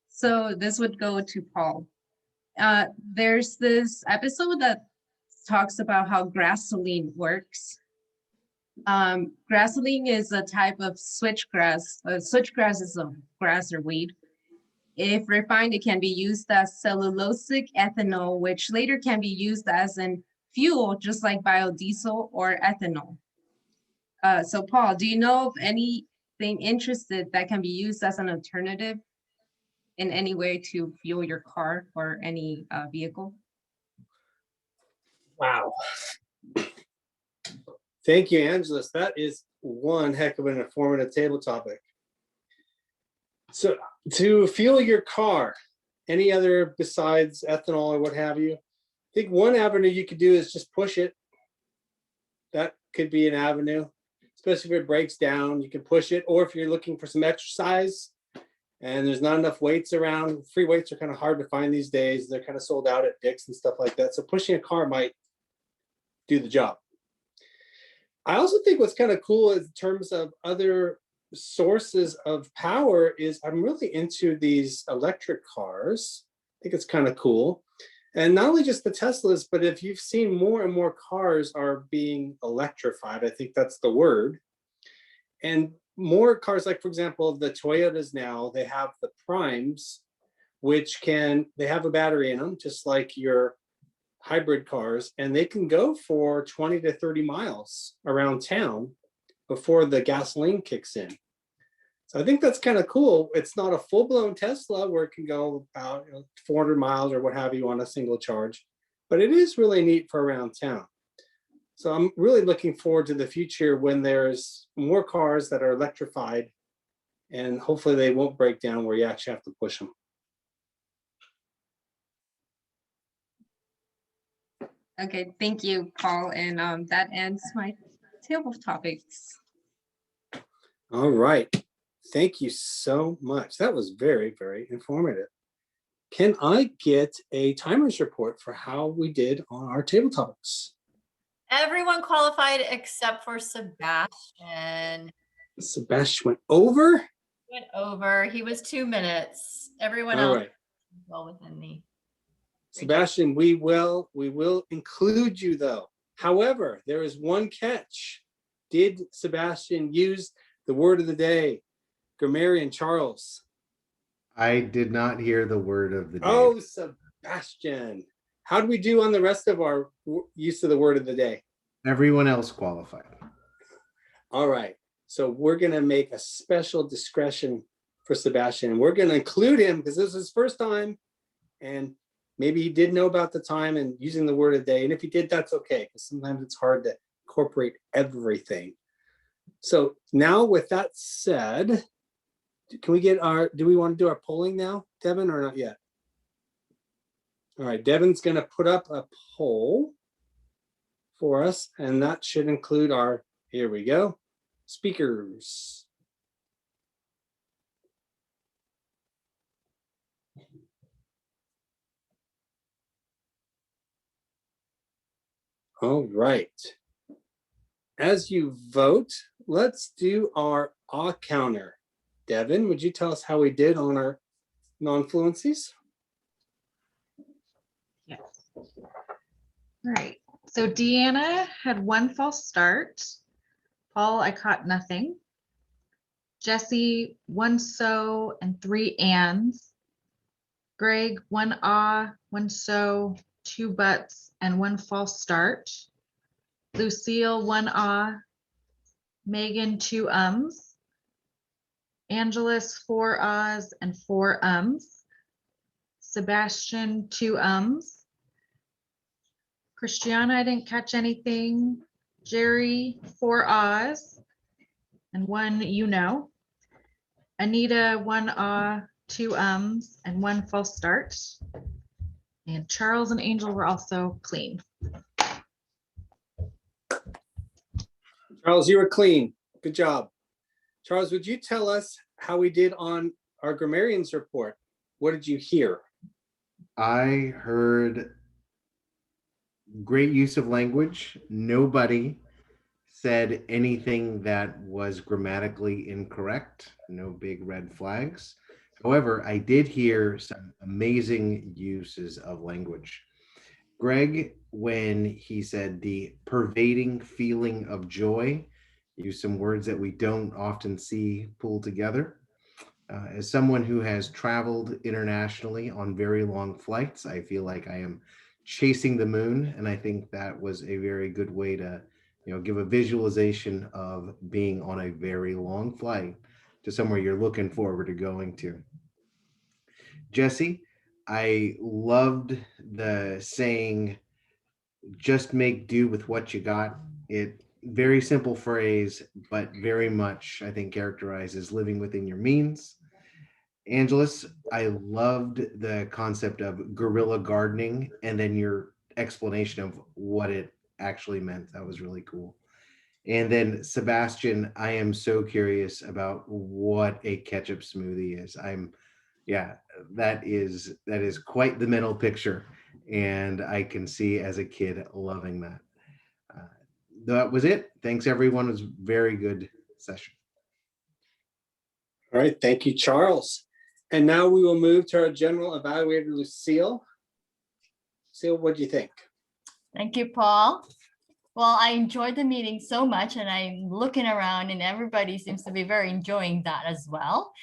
So this would go to Paul. There's this episode that talks about how grassoline works. Grassoline is a type of switchgrass. Switchgrass is a grass or weed. If refined, it can be used as cellulosic ethanol, which later can be used as an fuel, just like biodiesel or ethanol. So Paul, do you know of anything interested that can be used as an alternative in any way to fuel your car or any vehicle? Wow. Thank you, Angeles. That is one heck of an informative table topic. So to fuel your car, any other besides ethanol or what have you, I think one avenue you could do is just push it. That could be an avenue, especially if it breaks down, you can push it. Or if you're looking for some exercise and there's not enough weights around, free weights are kind of hard to find these days. They're kind of sold out at Dick's and stuff like that. So pushing a car might do the job. I also think what's kind of cool in terms of other sources of power is I'm really into these electric cars. I think it's kind of cool. And not only just the Teslas, but if you've seen more and more cars are being electrified, I think that's the word. And more cars, like for example, the Toyotas now, they have the Primes, which they have a battery in them, just like your hybrid cars, and they can go for 20 to 30 miles around town before the gasoline kicks in. So I think that's kind of cool. It's not a full-blown Tesla where it can go about 400 miles or what have you on a single charge, but it is really neat for around town. So I'm really looking forward to the future when there's more cars that are electrified, and hopefully they won't break down where you actually have to push them. Okay, thank you, Paul. And that ends my table of topics. All right. Thank you so much. That was very, very informative. Can I get a timer's report for how we did on our table topics? Everyone qualified except for Sebastian. Sebastian went over? Went over. He was 2 minutes. Everyone All else right. well within the. Sebastian, we will include you though. However, there is one catch. Did Sebastian use the word of the day? Grammarian Charles. I did not hear the word of the day. Oh, Sebastian. How do we do on the rest of our use of the word of the day? Everyone else qualified. All right. So we're going to make a special discretion for Sebastian. We're going to include him because this is his first time. And maybe he did know about the time and using the word of the day. And if he did, that's okay, because sometimes it's hard to incorporate everything. So now with that said, can we get do we want to do our polling now, Devin, or not yet? All right, Devin's going to put up a poll for us, and that should include here we go, speakers. All right. As you vote, let's do our counter. Devin, would you tell us how we did on our non-fluencies? Yes. All right. So Deanna had 1 false start. Paul, I caught nothing. Jesse, 1 so and 3 ands. Greg, 1 ah, 1 so, 2 buts, and 1 false start. Lucille, 1 ah. Megan, 2 ums. Angelus, 4 ahs and 4 ums. Sebastian, 2 ums. Christiana, I didn't catch anything. Jerry, 4 ahs and 1 you know. Anita, 1 ah, 2 ums, and 1 false start. And Charles and Angel were also clean. Charles, you were clean. Good job. Charles, would you tell us how we did on our grammarian's report? What did you hear? I heard great use of language. Nobody said anything that was grammatically incorrect. No big red flags. However, I did hear some amazing uses of language. Greg, when he said the pervading feeling of joy, used some words that we don't often see pulled together. As someone who has traveled internationally on very long flights, I feel like I am chasing the moon, and I think that was a very good way to, give a visualization of being on a very long flight to somewhere you're looking forward to going to. Jesse, I loved the saying, just make do with what you got. It very simple phrase, but very much, I think, characterizes living within your means. Angelus, I loved the concept of guerrilla gardening and then your explanation of what it actually meant. That was really cool. And then Sebastian, I am so curious about what a ketchup smoothie is. That is quite the mental picture. And I can see as a kid loving that. That was it. Thanks, everyone. It was a very good session. All right, thank you, Charles. And now we will move to our general evaluator, Lucille. Lucille, what do you think? Thank you, Paul. Well, I enjoyed the meeting so much, and I'm looking around and everybody seems to be very enjoying that as well.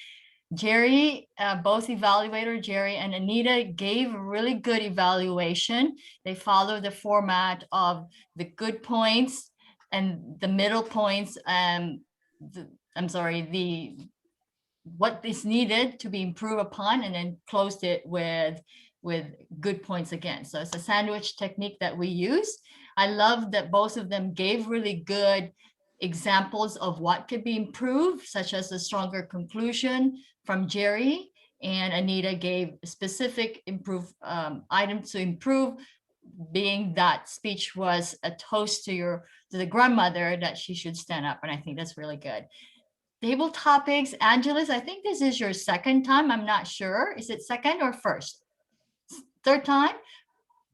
Jerry, both evaluator Jerry and Anita gave a really good evaluation. They followed the format of the good points and the middle points, what is needed to be improved upon, and then closed it with good points again. So it's a sandwich technique that we use. I love that both of them gave really good examples of what could be improved, such as a stronger conclusion from Jerry, and Anita gave specific items to improve, being that speech was a toast to the grandmother that she should stand up. And I think that's really good. Table topics, Angelus, I think this is your second time. I'm not sure. Is it second or first? Third time?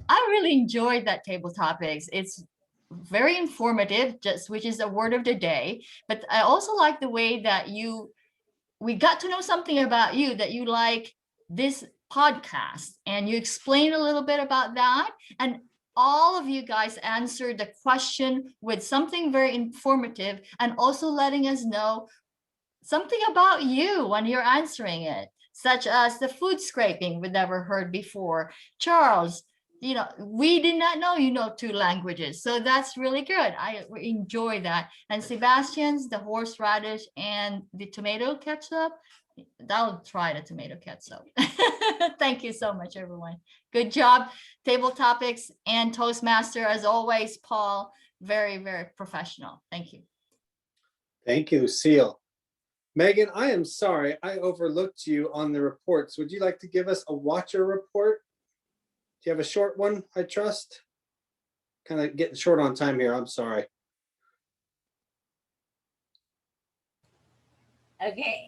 I really enjoyed that table topics. It's very informative, which is the word of the day. But I also like the way that we got to know something about you, that you like this podcast, and you explain a little bit about that. And all of you guys answered the question with something very informative, and also letting us know something about you when you're answering it, such as the food scraping we never heard before. Charles, we did not know you know 2 languages, so that's really good. I enjoy that. And Sebastian's the horseradish and the tomato ketchup. I'll try the tomato ketchup. Thank you so much, everyone. Good job. Table topics and Toastmaster, as always, Paul, very, very professional. Thank you. Thank you, Lucille. Megan, I am sorry, I overlooked you on the reports. Would you like to give us a watcher report? Do you have a short one, I trust? Kind of getting short on time here, I'm sorry. Okay,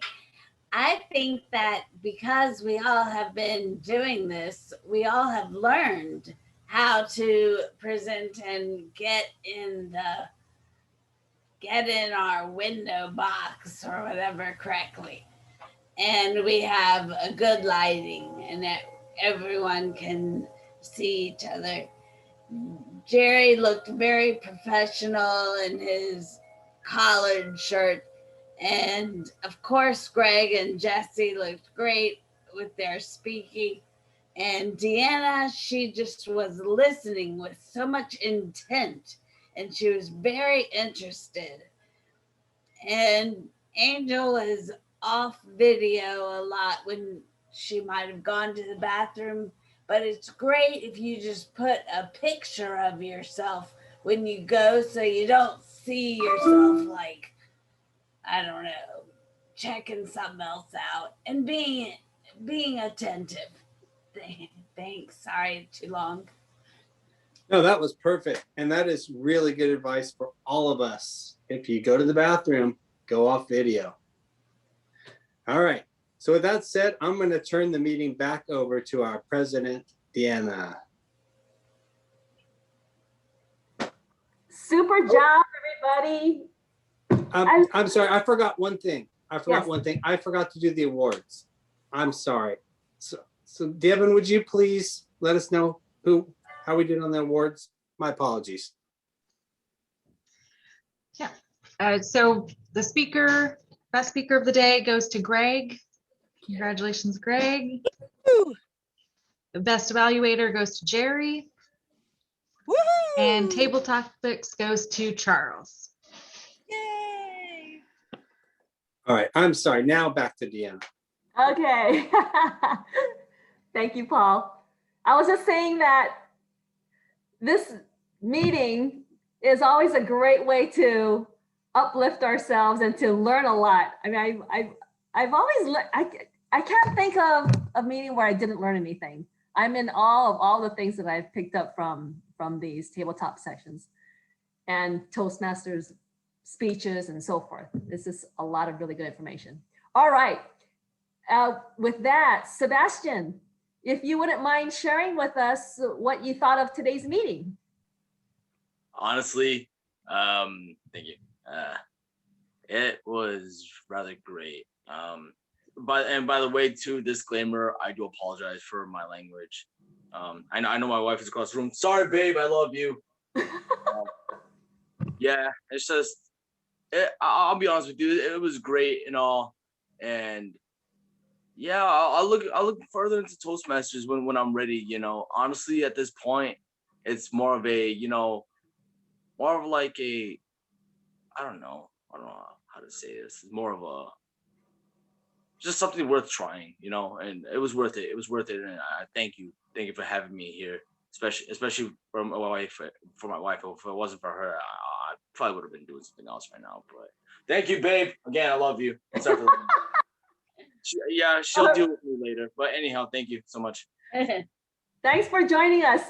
I think that because we all have been doing this, we all have learned how to present and get in our window box or whatever correctly. And we have a good lighting and that everyone can see each other. Jerry looked very professional in his collared shirt. And of course, Greg and Jesse looked great with their speaking. And Deanna, she just was listening with so much intent and she was very interested. And Angel is off video a lot when she might have gone to the bathroom, but it's great if you just put a picture of yourself when you go so you don't see yourself like, I don't know, checking something else out and being attentive. Thanks. Sorry, too long. No, that was perfect. And that is really good advice for all of us. If you go to the bathroom, go off video. All right. So with that said, I'm going to turn the meeting back over to our president, Deanna. Super job, everybody. I'm sorry. I forgot one thing. I forgot Yes. one thing. I forgot to do the awards. I'm sorry. So Devin, would you please let us know how we did on the awards? My apologies. Yeah. So the best speaker of the day goes to Greg. Congratulations, Greg. Woo! The best evaluator goes to Jerry. Woohoo! And table topics goes to Charles. Yay! All right. I'm sorry. Now back to Deanna. Okay. Thank you, Paul. I was just saying that this meeting is always a great way to uplift ourselves and to learn a lot. I mean, I've always I can't think of a meeting where I didn't learn anything. I'm in awe of all the things that I've picked up from these tabletop sessions and Toastmasters speeches and so forth. This is a lot of really good information. All right. With that, Sebastian, if you wouldn't mind sharing with us what you thought of today's meeting. Honestly, thank you. It was rather great. By the way, too, disclaimer, I do apologize for my language. I know my wife is across the room. Sorry, babe, I love you. Yeah, it's just, I'll be honest with you, it was great and all, and yeah, I'll look further into Toastmasters when I'm ready. You know, honestly, at this point, it's more of a, more of like a, I don't know how to say this. It's more of a, just something worth trying, and it was worth it. It was worth it, and I thank you for having me here, especially for my wife. If it wasn't for her, I probably would have been doing something else right now. But thank you, babe. Again, I love you. She'll deal with me later. But anyhow, thank you so much. Thanks for joining us.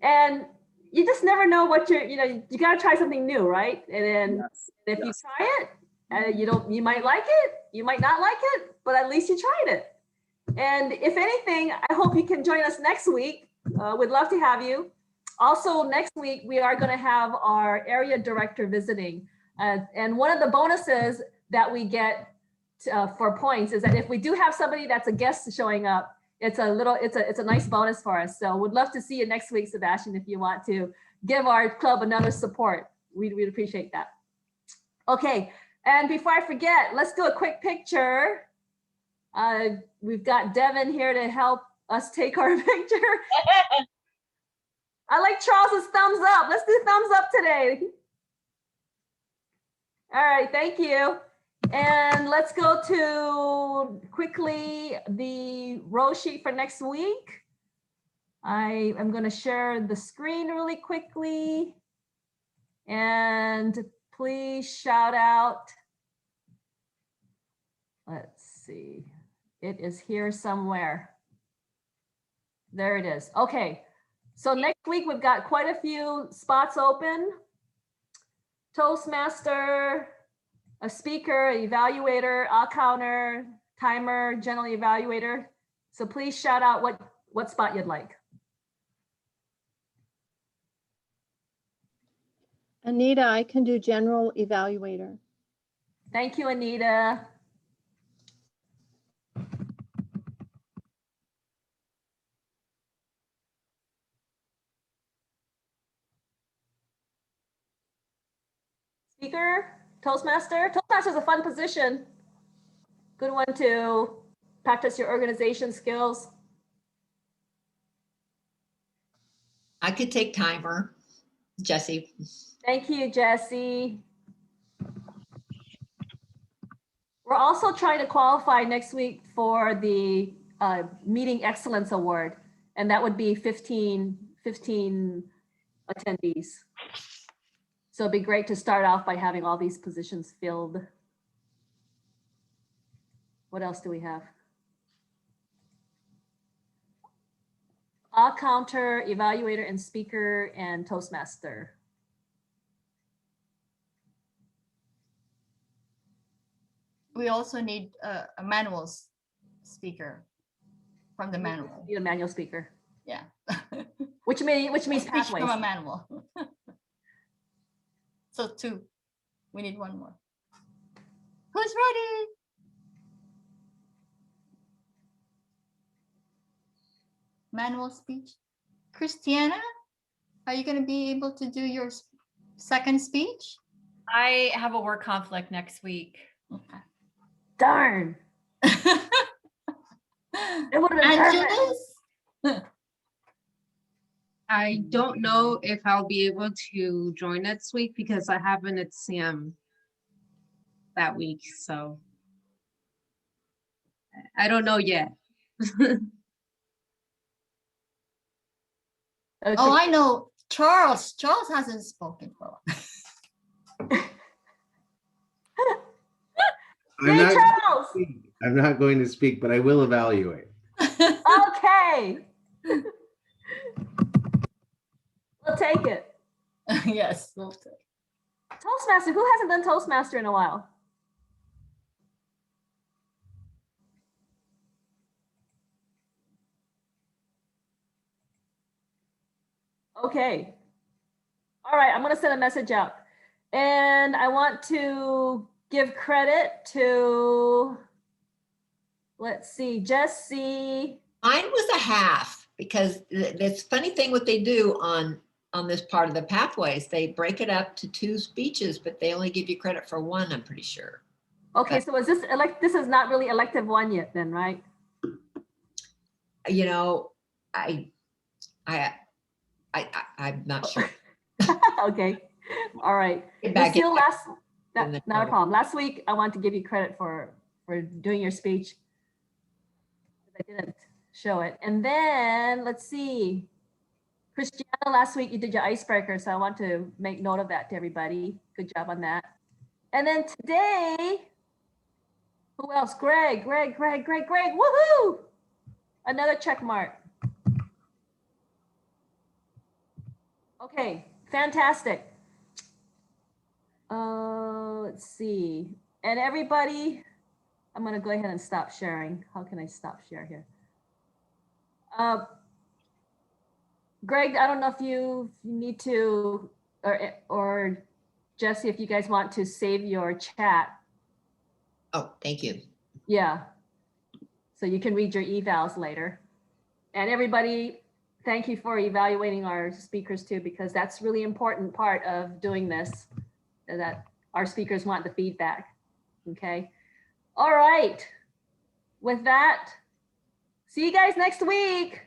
And you just never know what you got to try something new, right? And then if you try it, you might like it, you might not like it, but at least you tried it. And if anything, I hope you can join us next week. We'd love to have you. Also, next week, we are going to have our area director visiting. And one of the bonuses that we get for points is that if we do have somebody that's a guest showing up, it's a nice bonus for us. So we'd love to see you next week, Sebastian, if you want to give our club another support. We'd appreciate that. Okay, and before I forget, let's do a quick picture. We've got Devin here to help us take our picture. I like Charles's thumbs up. Let's do thumbs up today. All right, thank you. And let's go to quickly the row sheet for next week. I am going to share the screen really quickly. And please shout out. Let's see. It is here somewhere. There it is. Okay. So next week, we've got quite a few spots open. Toastmaster, a speaker, evaluator, all counter, timer, general evaluator. So please shout out what spot you'd like. Anita, I can do general evaluator. Thank you, Anita. Speaker, Toastmaster. Toastmaster is a fun position. Good one to practice your organization skills. I could take timer. Jesse. Thank you, Jesse. We're also trying to qualify next week for the Meeting Excellence Award, and that would be 15 attendees. So it'd be great to start off by having all these positions filled. What else do we have? Counter, evaluator, and speaker, and Toastmaster. We also need a manual speaker from the manual. Need a manual speaker. Yeah. Which means Speech pathways. from a manual. So 2. We need 1 more. Who's ready? Manual speech. Christiana, are you going to be able to do your second speech? I have a work conflict next week. Okay. Darn. It would have been perfect. Angeles? I don't know if I'll be able to join next week because I have an exam that week. So I don't know yet. Okay. Oh, I know. Charles. Charles hasn't spoken for a while. I'm not going to speak, but I will evaluate. Okay. We'll take it. Yes, we'll take it. Toastmaster, who hasn't done Toastmaster in a while? Okay. All right, I'm going to send a message out. And I want to give credit to, let's see, Jesse. Mine was a half because this funny thing what they do on this part of the pathways, they break it up to 2 speeches, but they only give you credit for 1, I'm pretty sure. Okay, so is this this is not really elective 1 yet then, right? You know, I'm not sure. Okay. All right. Back Lucille, in the not a problem. Last week, I want to give you credit for doing your speech. I didn't show it. And then let's see. Christiana, last week you did your icebreaker, so I want to make note of that to everybody. Good job on that. And then today, who else? Greg. Woohoo! Another check mark. Okay, fantastic. Let's see. And everybody, I'm going to go ahead and stop sharing. How can I stop share here? Greg, I don't know if you need to, or Jesse, if you guys want to save your chat. Oh, thank you. Yeah. So you can read your evals later. And everybody, thank you for evaluating our speakers too, because that's really important part of doing this, that our speakers want the feedback. Okay. All right. With that, see you guys next week.